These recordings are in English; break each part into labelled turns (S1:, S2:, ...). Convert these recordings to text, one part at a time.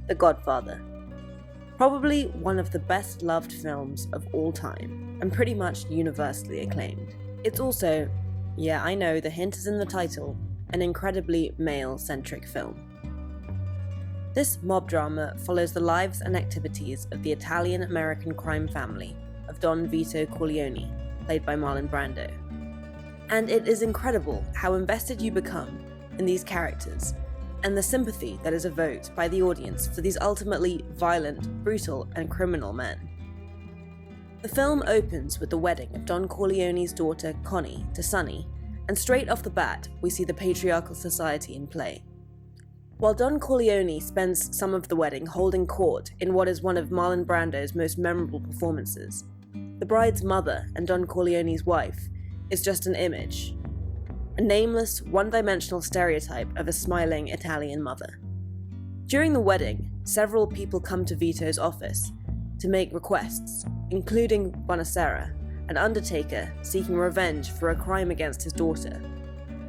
S1: The Godfather. Probably one of the best loved films of all time, and pretty much universally acclaimed. It's also, yeah, I know, the hint is in the title, an incredibly male-centric film. This mob drama follows the lives and activities of the Italian-American crime family of Don Vito Corleone, played by Marlon Brando. And it is incredible how invested you become in these characters, and the sympathy that is evoked by the audience for these ultimately violent, brutal, and criminal men. The film opens with the wedding of Don Corleone's daughter Connie to Sonny, and straight off the bat we see the patriarchal society in play. While Don Corleone spends some of the wedding holding court in what is one of Marlon Brando's most memorable performances, the bride's mother and Don Corleone's wife is just an image, a nameless, one-dimensional stereotype of a smiling Italian mother. During the wedding, several people come to Vito's office to make requests, including Buonasera, an undertaker seeking revenge for a crime against his daughter.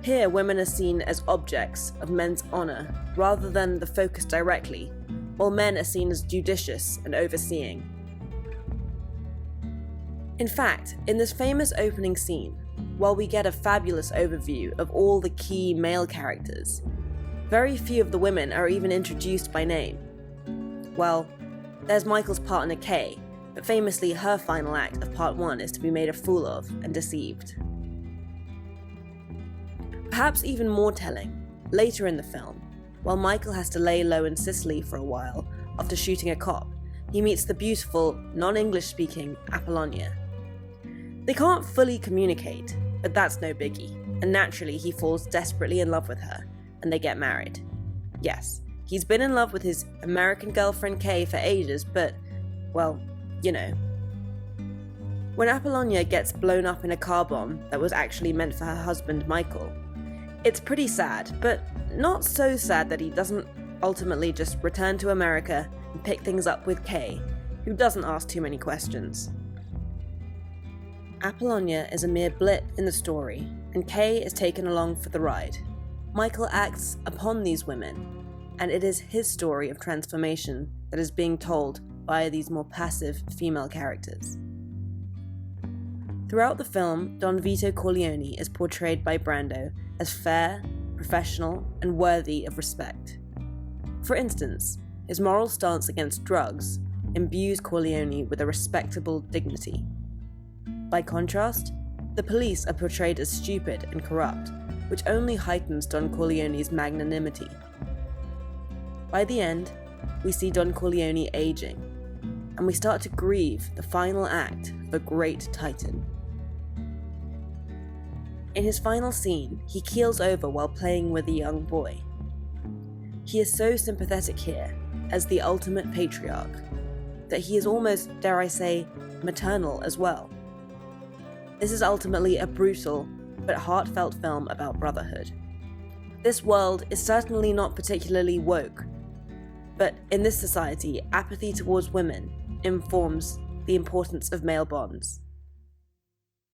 S1: Here, women are seen as objects of men's honor rather than the focus directly, while men are seen as judicious and overseeing. In fact, in this famous opening scene, while we get a fabulous overview of all the key male characters, very few of the women are even introduced by name. Well, there's Michael's partner Kay, but famously her final act of part 1 is to be made a fool of and deceived. Perhaps even more telling, later in the film, while Michael has to lay low in Sicily for a while after shooting a cop, he meets the beautiful, non-English speaking Apollonia. They can't fully communicate, but that's no biggie, and naturally he falls desperately in love with her, and they get married. Yes, he's been in love with his American girlfriend Kay for ages, but, well, you know. When Apollonia gets blown up in a car bomb that was actually meant for her husband Michael, it's pretty sad, but not so sad that he doesn't ultimately just return to America and pick things up with Kay, who doesn't ask too many questions. Apollonia is a mere blip in the story, and Kay is taken along for the ride. Michael acts upon these women, and it is his story of transformation that is being told by these more passive female characters. Throughout the film, Don Vito Corleone is portrayed by Brando as fair, professional, and worthy of respect. For instance, his moral stance against drugs imbues Corleone with a respectable dignity. By contrast, the police are portrayed as stupid and corrupt, which only heightens Don Corleone's magnanimity. By the end, we see Don Corleone aging, and we start to grieve the final act of a great titan. In his final scene, he keels over while playing with a young boy. He is so sympathetic here, as the ultimate patriarch, that he is almost, dare I say, maternal as well. This is ultimately a brutal but heartfelt film about brotherhood. This world is certainly not particularly woke, but in this society, apathy towards women informs the importance of male bonds.